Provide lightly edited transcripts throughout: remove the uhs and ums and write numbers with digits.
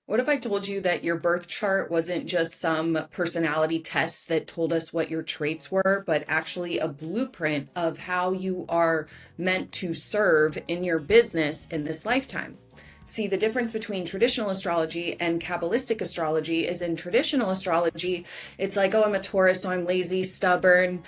What if I told you that your birth chart wasn't just some personality tests that told us what your traits were, but actually a blueprint of how you are meant to serve in your business in this lifetime? See, the difference between traditional astrology and Kabbalistic astrology is in traditional astrology, it's like, oh, I'm a Taurus, so I'm lazy, stubborn,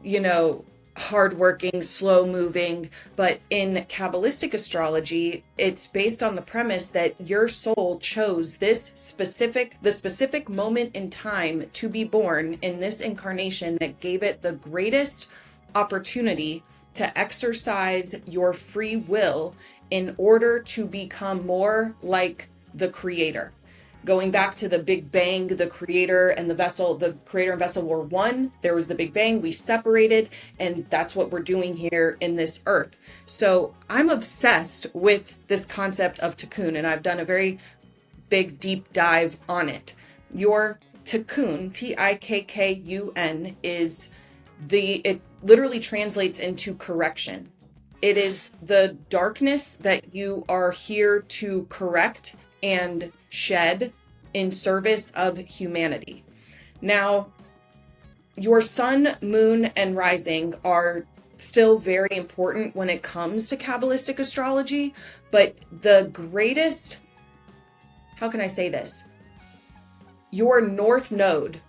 you know, hardworking, slow moving. But in Kabbalistic astrology, it's based on the premise that your soul chose the specific moment in time to be born in this incarnation that gave it the greatest opportunity to exercise your free will in order to become more like the creator. Going back to the Big Bang, the creator and vessel were one. There was the Big Bang, we separated, and that's what we're doing here in this earth. So I'm obsessed with this concept of tikkun, and I've done a very big deep dive on it. Your tikkun, Tikkun, it literally translates into correction. It is the darkness that you are here to correct and shed in service of humanity. Now, your sun, moon, and rising are still very important when it comes to Kabbalistic astrology, but the greatest, how can I say this? Your north node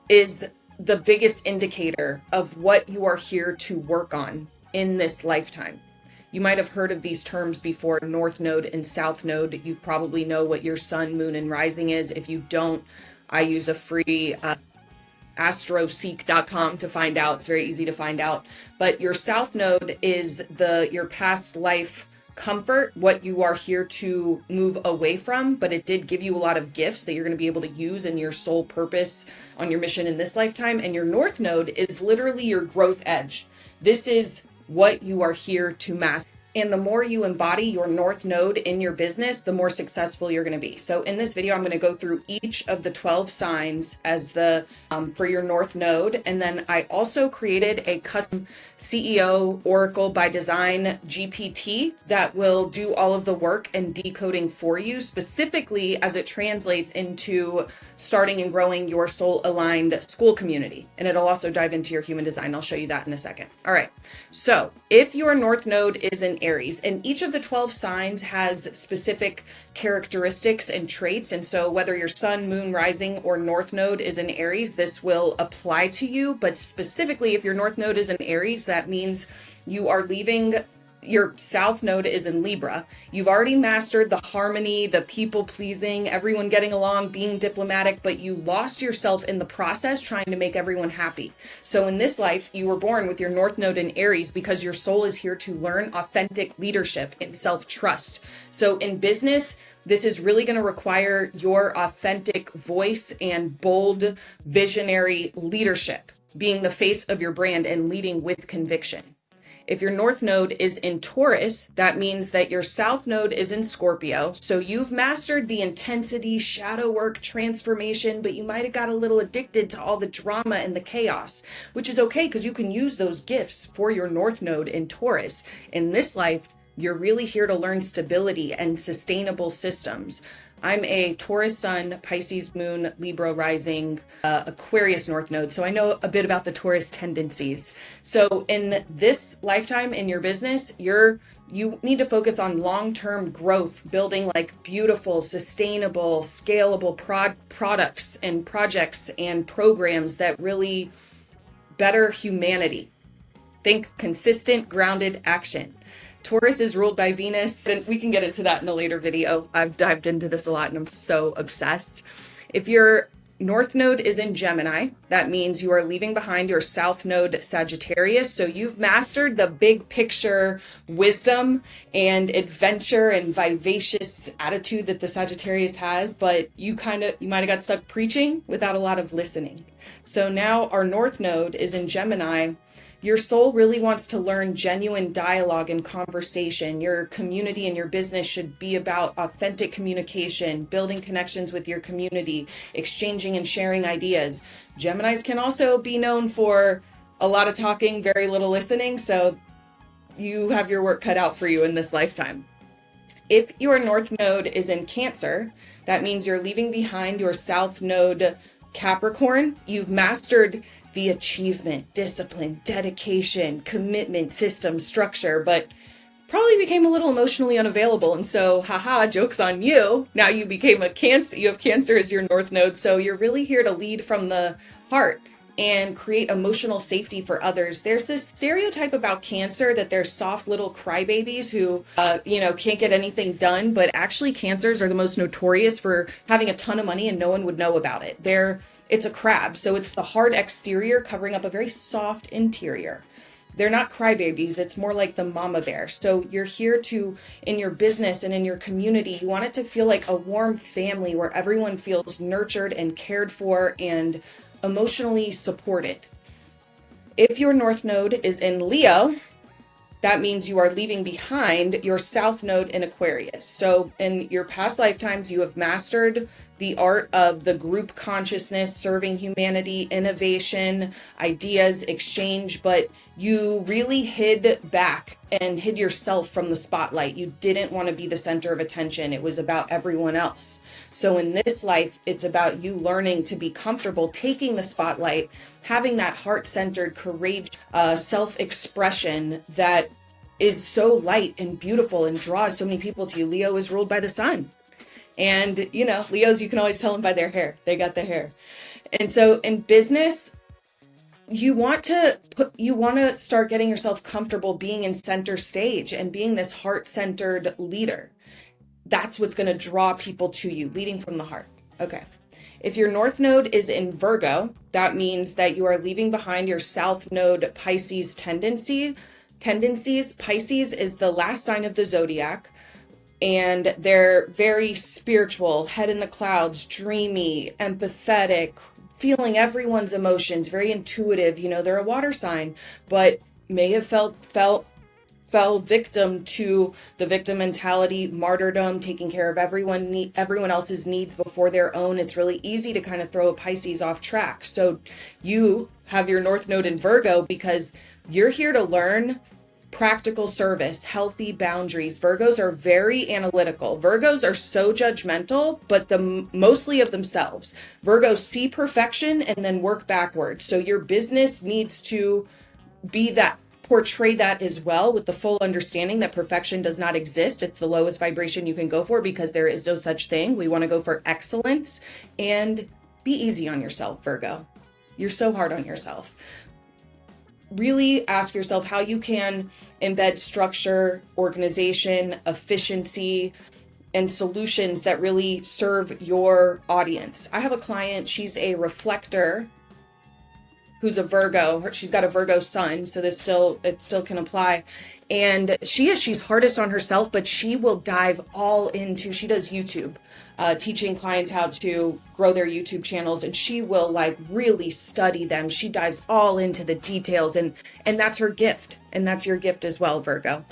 is the biggest indicator of what you are here to work on in this lifetime. You might have heard of these terms before, North Node and South Node. You probably know what your sun, moon, and rising is. If you don't, I use a free astroseek.com to find out. It's very easy to find out. But your South Node is your past life comfort, what you are here to move away from, but it did give you a lot of gifts that you're going to be able to use in your soul purpose on your mission in this lifetime. And your North Node is literally your growth edge. This is what you are here to master. And the more you embody your North Node in your business, the more successful you're going to be. So in this video, I'm going to go through each of the 12 signs as for your North Node. And then I also created a custom CEO Oracle by Design GPT that will do all of the work and decoding for you, specifically as it translates into starting and growing your soul aligned Skool community. And it'll also dive into your human design. I'll show you that in a second. All right. So if your North Node is in Aries, and each of the 12 signs has specific characteristics and traits. And so whether your sun, moon, rising, or North Node is in Aries, this will apply to you. But specifically, if your North Node is in Aries, that means you are leaving. Your South Node is in Libra. You've already mastered the harmony, the people pleasing, everyone getting along, being diplomatic, but you lost yourself in the process trying to make everyone happy. So in this life, you were born with your North Node in Aries because your soul is here to learn authentic leadership and self-trust. So in business, this is really going to require your authentic voice and bold, visionary leadership, being the face of your brand and leading with conviction. If your North Node is in Taurus, that means that your South Node is in Scorpio. So you've mastered the intensity, shadow work, transformation, but you might have got a little addicted to all the drama and the chaos, which is okay because you can use those gifts for your North Node in Taurus. In this life, you're really here to learn stability and sustainable systems. I'm a Taurus sun, Pisces moon, Libra rising, Aquarius North Node. So I know a bit about the Taurus tendencies. So in this lifetime in your business, you need to focus on long-term growth, building like beautiful, sustainable, scalable products and projects and programs that really better humanity. Think consistent, grounded action. Taurus is ruled by Venus, and we can get into that in a later video. I've dived into this a lot and I'm so obsessed. If your North Node is in Gemini, that means you are leaving behind your South Node Sagittarius. So you've mastered the big picture wisdom and adventure and vivacious attitude that the Sagittarius has, but you might have got stuck preaching without a lot of listening. So now our North Node is in Gemini. Your soul really wants to learn genuine dialogue and conversation. Your community and your business should be about authentic communication, building connections with your community, exchanging and sharing ideas. Geminis can also be known for a lot of talking, very little listening. So you have your work cut out for you in this lifetime. If your north node is in Cancer, that means you're leaving behind your south node Capricorn. You've mastered the achievement, discipline, dedication, commitment, system, structure, but probably became a little emotionally unavailable. And so, haha, joke's on you. Now you became a Cancer, you have Cancer as your north node. So you're really here to lead from the heart and create emotional safety for others. There's this stereotype about Cancer that they're soft little crybabies who, can't get anything done. But actually, Cancers are the most notorious for having a ton of money and no one would know about it. It's a crab. So it's the hard exterior covering up a very soft interior. They're not crybabies. It's more like the mama bear. So you're here to, in your business and in your community, you want it to feel like a warm family where everyone feels nurtured and cared for and emotionally supported. If your north node is in Leo, that means you are leaving behind your south node in Aquarius. So in your past lifetimes, you have mastered the art of the group consciousness, serving humanity, innovation, ideas, exchange, but you really hid back and hid yourself from the spotlight. You didn't want to be the center of attention. It was about everyone else. So in this life, it's about you learning to be comfortable taking the spotlight, having that heart-centered, courageous self-expression that is so light and beautiful and draws so many people to you. Leo is ruled by the sun. And, Leos, you can always tell them by their hair. They got the hair. And so in business, you want to start getting yourself comfortable being in center stage and being this heart-centered leader. That's what's going to draw people to you, leading from the heart. Okay. If your north node is in Virgo, that means that you are leaving behind your south node Pisces tendencies. Pisces is the last sign of the zodiac, and they're very spiritual, head in the clouds, dreamy, empathetic, feeling everyone's emotions, very intuitive. They're a water sign, but may have fell victim to the victim mentality, martyrdom, taking care of everyone else's needs before their own. It's really easy to kind of throw a Pisces off track. So you have your north node in Virgo because you're here to learn practical service, healthy boundaries. Virgos are very analytical. Virgos are so judgmental, but mostly of themselves. Virgos see perfection and then work backwards. So your business needs to portray that as well, with the full understanding that perfection does not exist. It's the lowest vibration you can go for because there is no such thing. We want to go for excellence and be easy on yourself, Virgo. You're so hard on yourself. Really ask yourself how you can embed structure, organization, efficiency, and solutions that really serve your audience. I have a client, she's a reflector who's a Virgo. She's got a Virgo sun, so it still can apply. And she's hardest on herself, but she will dive all into, she does YouTube, teaching clients how to grow their YouTube channels, and she will really study them. She dives all into the details, and that's her gift. And that's your gift as well, Virgo.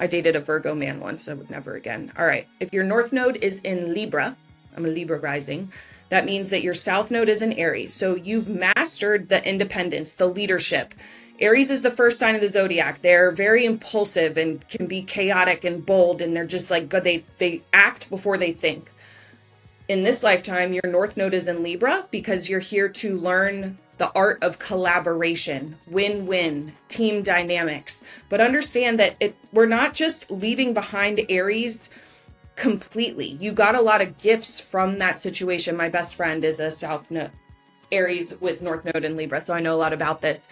I dated a Virgo man once, I would never again. All right, if your north node is in Libra, I'm a Libra rising, that means that your south node is in Aries. So you've mastered the independence, the leadership. Aries is the first sign of the zodiac. They're very impulsive and can be chaotic and bold, and they're just they act before they think. In this lifetime, your north node is in Libra because you're here to learn the art of collaboration, win-win, team dynamics. But understand that we're not just leaving behind Aries completely. You got a lot of gifts from that situation. My best friend is a south node Aries with north node in Libra, so I know a lot about this.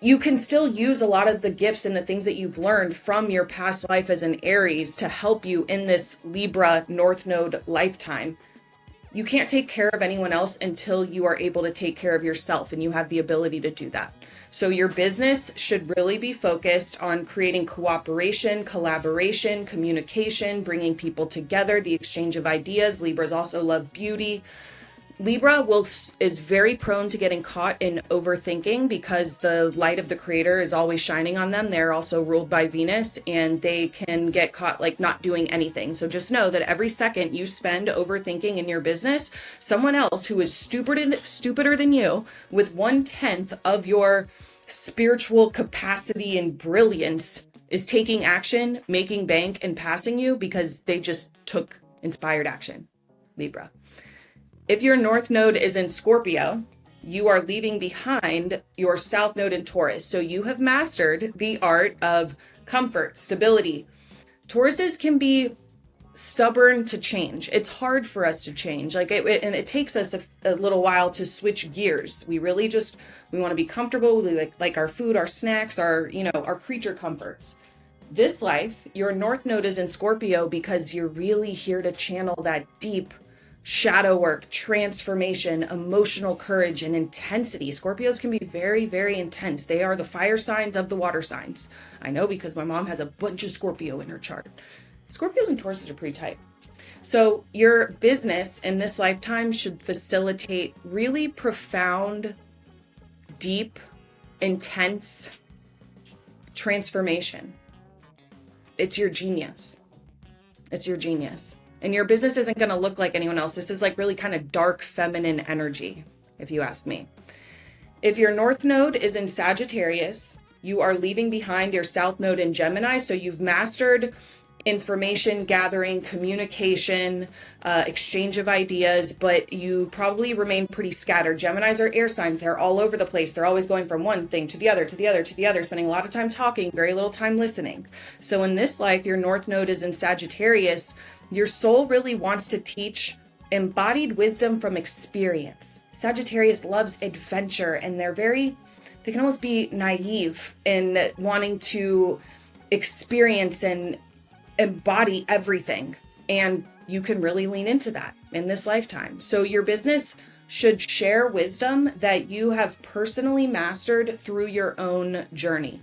You can still use a lot of the gifts and the things that you've learned from your past life as an Aries to help you in this Libra north node lifetime. You can't take care of anyone else until you are able to take care of yourself, and you have the ability to do that. So your business should really be focused on creating cooperation, collaboration, communication, bringing people together, the exchange of ideas. Libras also love beauty. Libra is very prone to getting caught in overthinking because the light of the creator is always shining on them. They're also ruled by Venus, and they can get caught not doing anything. So just know that every second you spend overthinking in your business, someone else who is stupider than you with 1/10 of your spiritual capacity and brilliance is taking action, making bank, and passing you because they just took inspired action. Libra. If your North Node is in Scorpio, you are leaving behind your South Node in Taurus. So you have mastered the art of comfort, stability. Tauruses can be stubborn to change. It's hard for us to change. And it takes us a little while to switch gears. We really we want to be comfortable. We like our food, our snacks, our creature comforts. This life, your North Node is in Scorpio because you're really here to channel that deep shadow work, transformation, emotional courage, and intensity. Scorpios can be very, very intense. They are the fire signs of the water signs. I know because my mom has a bunch of Scorpio in her chart. Scorpios and Tauruses are pretty tight. So your business in this lifetime should facilitate really profound, deep, intense transformation. It's your genius. It's your genius. And your business isn't going to look like anyone else. This is like really kind of dark feminine energy, if you ask me. If your North Node is in Sagittarius, you are leaving behind your South Node in Gemini. So you've mastered information gathering, communication, exchange of ideas, but you probably remain pretty scattered. Geminis are air signs. They're all over the place. They're always going from one thing to the other, to the other, to the other, spending a lot of time talking, very little time listening. So in this life, your North Node is in Sagittarius. Your soul really wants to teach embodied wisdom from experience. Sagittarius loves adventure, and they can almost be naive in wanting to experience and embody everything. And you can really lean into that in this lifetime. So your business should share wisdom that you have personally mastered through your own journey.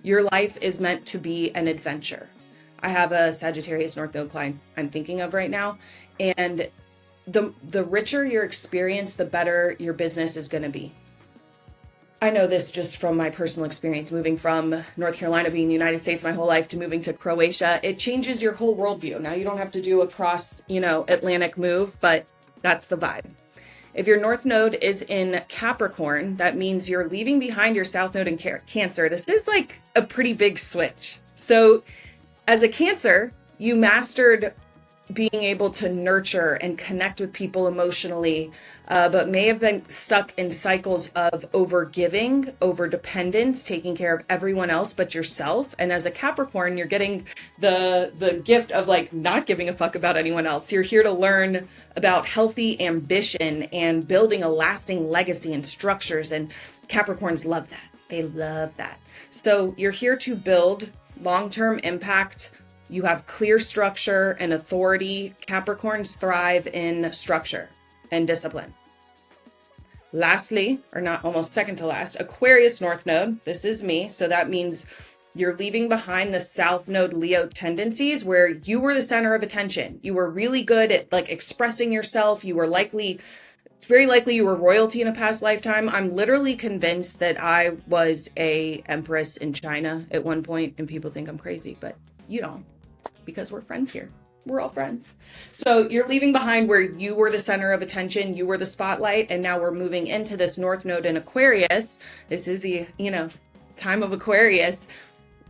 Your life is meant to be an adventure. I have a Sagittarius North Node client I'm thinking of right now. And the richer your experience, the better your business is going to be. I know this just from my personal experience, moving from North Carolina, being in the United States my whole life, to moving to Croatia. It changes your whole worldview. Now you don't have to do a cross, Atlantic move, but that's the vibe. If your North Node is in Capricorn, that means you're leaving behind your South Node in Cancer. This is like a pretty big switch. So as a Cancer, you mastered being able to nurture and connect with people emotionally, but may have been stuck in cycles of overgiving, overdependence, taking care of everyone else but yourself. And as a Capricorn, you're getting the gift of like not giving a fuck about anyone else. You're here to learn about healthy ambition and building a lasting legacy and structures. And Capricorns love that. They love that. So you're here to build long-term impact. You have clear structure and authority. Capricorns thrive in structure and discipline. Lastly, or not almost second to last, Aquarius North Node. This is me. So that means you're leaving behind the South Node Leo tendencies where you were the center of attention. You were really good at like expressing yourself. It's very likely you were royalty in a past lifetime. I'm literally convinced that I was a empress in China at one point, and people think I'm crazy, but you don't. Because we're friends here. We're all friends. So you're leaving behind where you were the center of attention, you were the spotlight, and now we're moving into this North Node in Aquarius. This is the, time of Aquarius.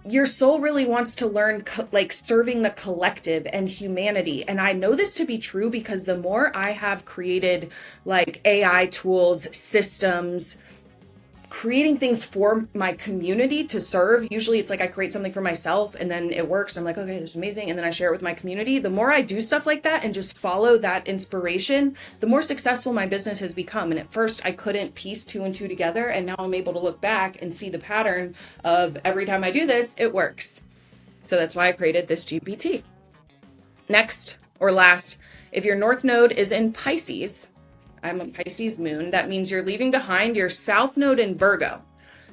Your soul really wants to learn serving the collective and humanity. And I know this to be true because the more I have created like AI tools, systems, creating things for my community to serve. Usually it's like I create something for myself and then it works. I'm like, okay, this is amazing. And then I share it with my community. The more I do stuff like that and just follow that inspiration, the more successful my business has become. And at first I couldn't piece two and two together. And now I'm able to look back and see the pattern of every time I do this, it works. So that's why I created this GPT. Next or last, if your North Node is in Pisces, I'm a Pisces moon. That means you're leaving behind your South Node in Virgo.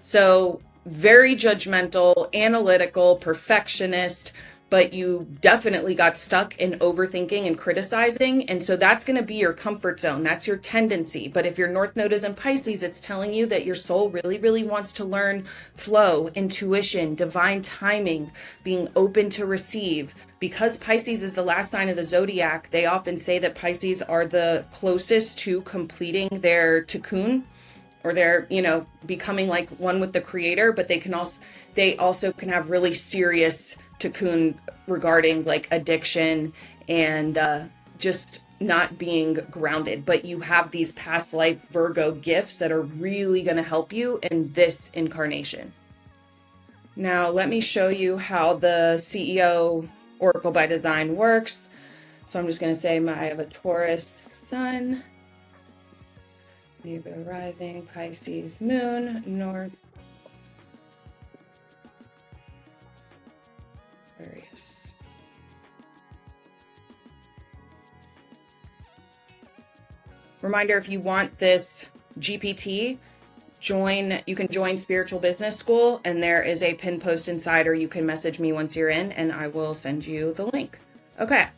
So very judgmental, analytical, perfectionist, but you definitely got stuck in overthinking and criticizing. And so that's going to be your comfort zone. That's your tendency. But if your North Node is in Pisces, it's telling you that your soul really, really wants to learn flow, intuition, divine timing, being open to receive. Because Pisces is the last sign of the zodiac, they often say that Pisces are the closest to completing their cocoon or they're, becoming like one with the creator, but they also can have really serious tikkun regarding like addiction and just not being grounded. But you have these past life Virgo gifts that are really going to help you in this incarnation. Now, let me show you how the CEO Oracle by Design works. So I'm just going to say I have a Taurus sun, Libra rising, Pisces moon, North, Aquarius. Reminder, if you want this GPT, you can join Spiritual Business School, and there is a pin post inside, or you can message me once you're in and I will send you the link. Okay.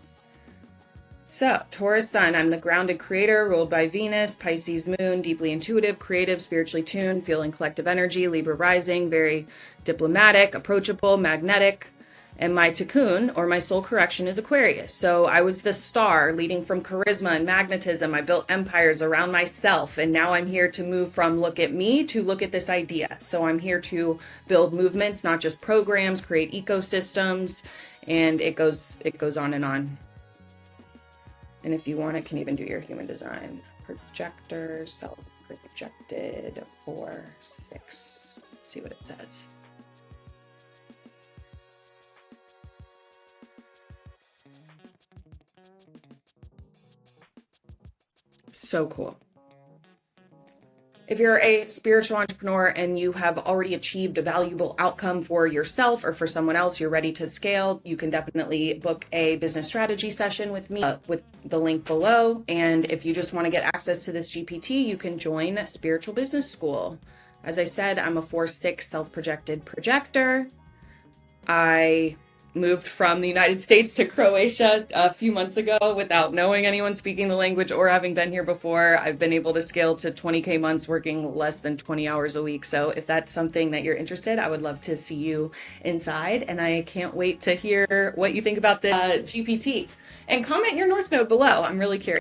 So, Taurus sun, I'm the grounded creator, ruled by Venus, Pisces moon, deeply intuitive, creative, spiritually tuned, feeling collective energy, Libra rising, very diplomatic, approachable, magnetic. And my tikkun, or my soul correction, is Aquarius. So I was the star leading from charisma and magnetism. I built empires around myself. And now I'm here to move from look at me to look at this idea. So I'm here to build movements, not just programs, create ecosystems. And it goes on and on. And if you want, it can even do your human design. Projector, self-projected, 4, 6. Let's see what it says. So cool. If you're a spiritual entrepreneur and you have already achieved a valuable outcome for yourself or for someone else, you're ready to scale, you can definitely book a business strategy session with me with the link below. And if you just want to get access to this GPT, you can join Spiritual Business School. As I said, I'm a 4/6 self-projected projector. I moved from the United States to Croatia a few months ago without knowing anyone speaking the language or having been here before. I've been able to scale to 20K months working less than 20 hours a week. So if that's something that you're interested, I would love to see you inside. And I can't wait to hear what you think about the GPT. And comment your North Node below. I'm really curious.